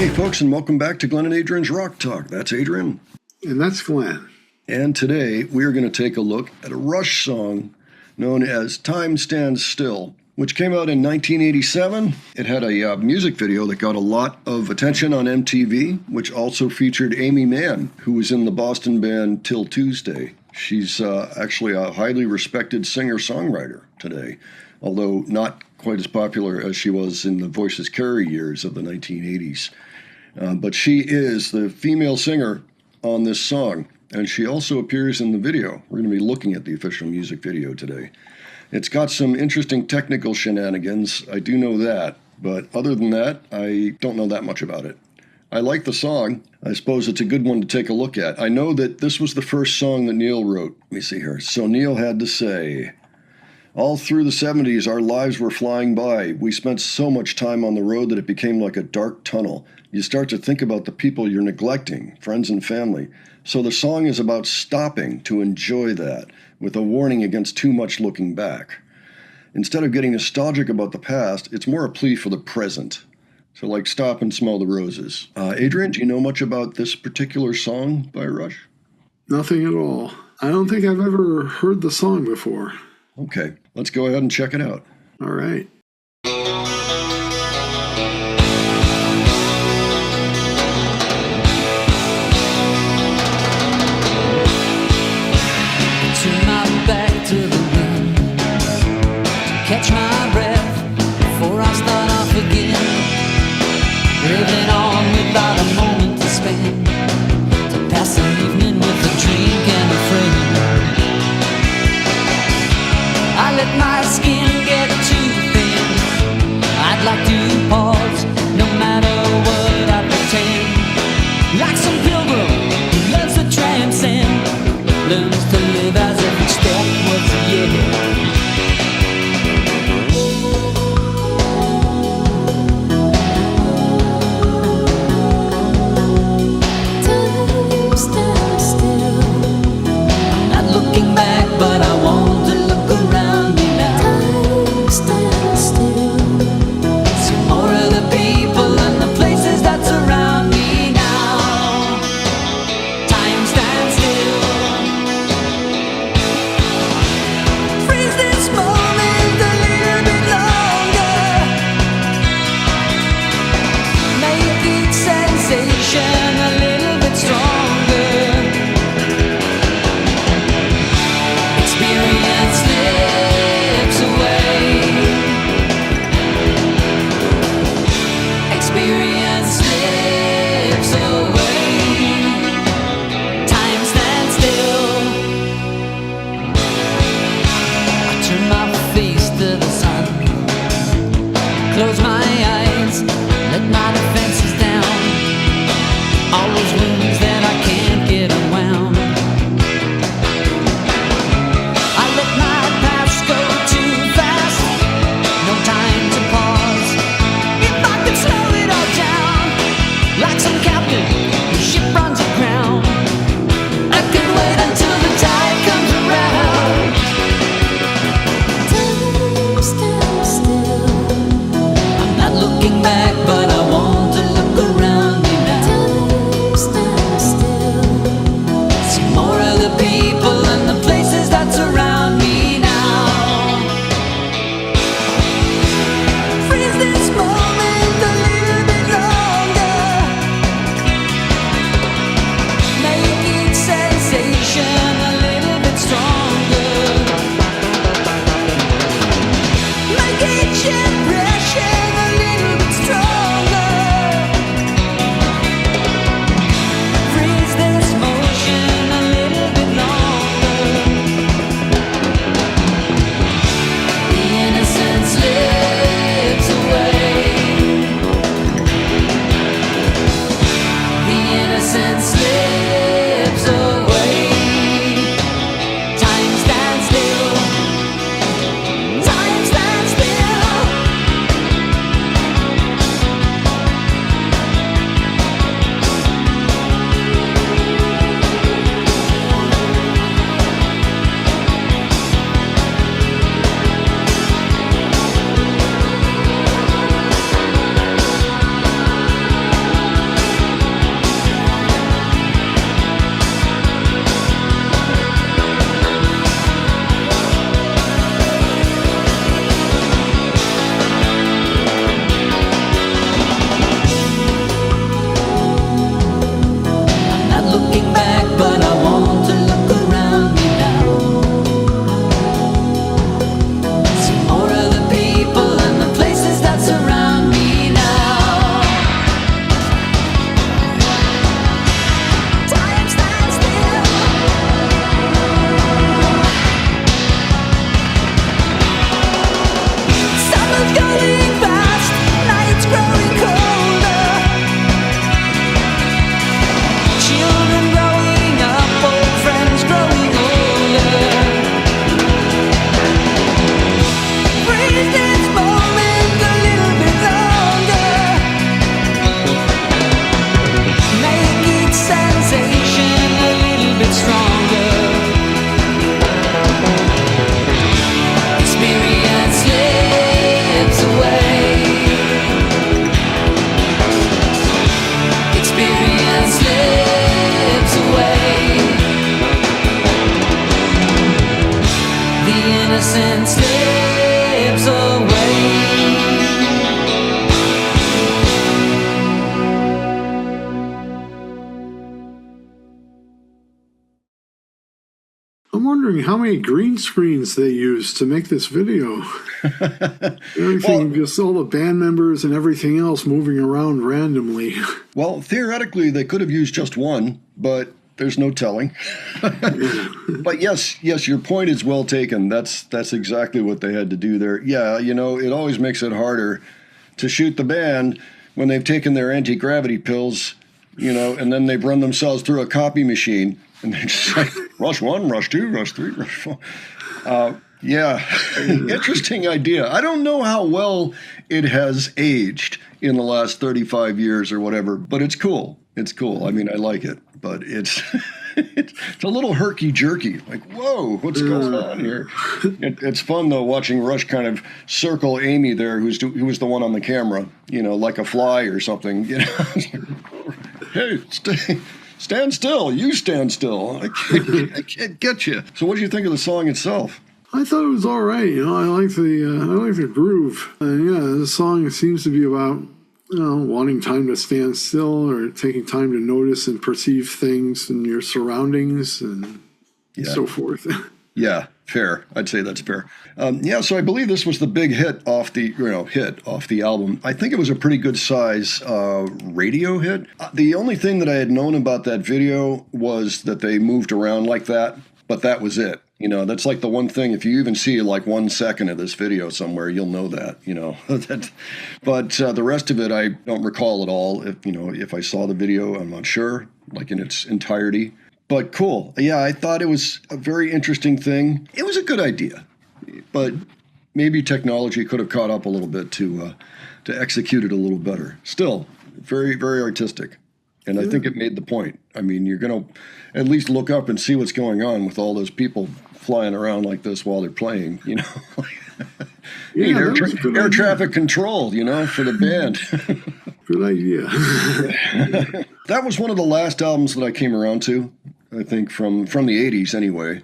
Hey folks, and welcome back to Glenn and Adrian's Rock Talk. That's Adrian. And that's Glenn. And today we are going to take a look at a Rush song known as Time Stands Still, which came out in 1987. It had a music video that got a lot of attention on MTV, which also featured Amy Mann, who was in the Boston band Till Tuesday. She's actually a highly respected singer-songwriter today, although not quite as popular as she was in the Voices Carry years of the 1980s. But she is the female singer on this song, and she also appears in the video. We're going to be looking at the official music video today. It's got some interesting technical shenanigans, I do know that, but other than that, I don't know that much about it. I like the song. I suppose it's a good one to take a look at. I know that this was the first song that Neil wrote. Let me see here. So Neil had to say, all through the 70s, our lives were flying by. We spent so much time on the road that it became like a dark tunnel. You start to think about the people you're neglecting, friends and family. So the song is about stopping to enjoy that, with a warning against too much looking back. Instead of getting nostalgic about the past, it's more a plea for the present. So like stop and smell the roses. Adrian, do you know much about this particular song by Rush? Nothing at all. I don't think I've ever heard the song before. Okay, let's go ahead and check it out. All right. Catch my breath before I start off again. Living on without a moment to spend, to pass an evening with a drink and a friend. I let my skin get too thin. I'd like to pause, no matter what I pretend. Like some pilgrim who loves to transcend, learns to live as if each step was a year. Close my eyes, let my defenses down. All those wounds that I can't get unwound. I let my past go too fast, no time to pause. If I could slow it all down, like some captain whose ship runs aground, I could wait until the tide comes around. Time stands still. Looking back, but I want to look around me now. Time stands still. See more of the people and the places that surround me now. Freeze this moment a little bit longer. Make each sensation a little bit stronger. Make each impression wondering how many green screens they used to make this video. Everything, just all the band members and everything else moving around randomly. Well, theoretically, they could have used just one, but there's no telling. But yes, your point is well taken. That's exactly what they had to do there. Yeah, you know, it always makes it harder to shoot the band when they've taken their anti-gravity pills, you know, and then they've run themselves through a copy machine. And they're just like, rush 1, rush 2, rush 3, rush 4. Yeah, interesting idea. I don't know how well it has aged in the last 35 years or whatever, but it's cool. It's cool. I mean, I like it, but it's it's a little herky-jerky. Like, whoa, what's going on here? It's fun, though, watching Rush kind of circle Amy there, who was the one on the camera, you know, like a fly or something. You know, hey, stand still. You stand still. I can't get you. So what do you think of the song itself? I thought it was all right. You know, I like the groove. And yeah, the song seems to be about, you know, wanting time to stand still or taking time to notice and perceive things in your surroundings and so forth. Yeah, fair. I'd say that's fair. So I believe this was the big hit off the album. I think it was a pretty good size radio hit. The only thing that I had known about that video was that they moved around like that, but that was it. You know, that's like the one thing, if you even see like 1 second of this video somewhere, you'll know that, you know. But the rest of it, I don't recall at all. If I saw the video, I'm not sure, like in its entirety. But cool. Yeah, I thought it was a very interesting thing. It was a good idea, but maybe technology could have caught up a little bit to execute it a little better. Still, very, very artistic. And I think it made the point. I mean, you're going to at least look up and see what's going on with all those people flying around like this while they're playing, you know. Air traffic control, you know, for the band. Good idea. That was one of the last albums that I came around to, I think, from the 80s anyway,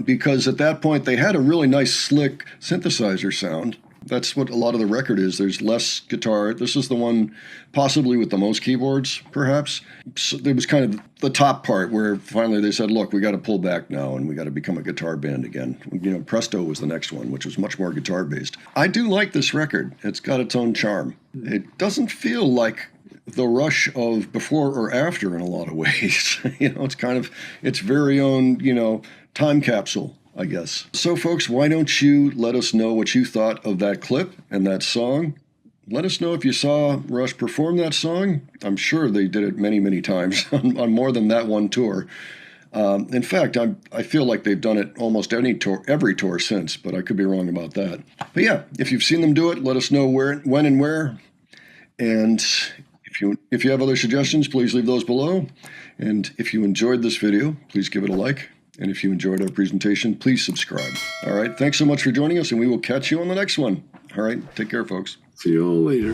because at that point they had a really nice, slick synthesizer sound. That's what a lot of the record is. There's less guitar. This is the one possibly with the most keyboards, perhaps. So there was kind of the top part where finally they said, look, we got to pull back now and we got to become a guitar band again. You know, Presto was the next one, which was much more guitar-based. I do like this record. It's got its own charm. It doesn't feel like the Rush of before or after in a lot of ways. You know, it's kind of its very own, you know, time capsule, I guess. So, folks, why don't you let us know what you thought of that clip and that song? Let us know if you saw Rush perform that song. I'm sure they did it many, many times on more than that one tour. In fact, I feel like they've done it almost every tour since, but I could be wrong about that. But yeah, if you've seen them do it, let us know where, when, and where. And if you have other suggestions, please leave those below. And if you enjoyed this video, please give it a like. And if you enjoyed our presentation, please subscribe. All right. Thanks so much for joining us, and we will catch you on the next one. All right. Take care, folks. See you all later.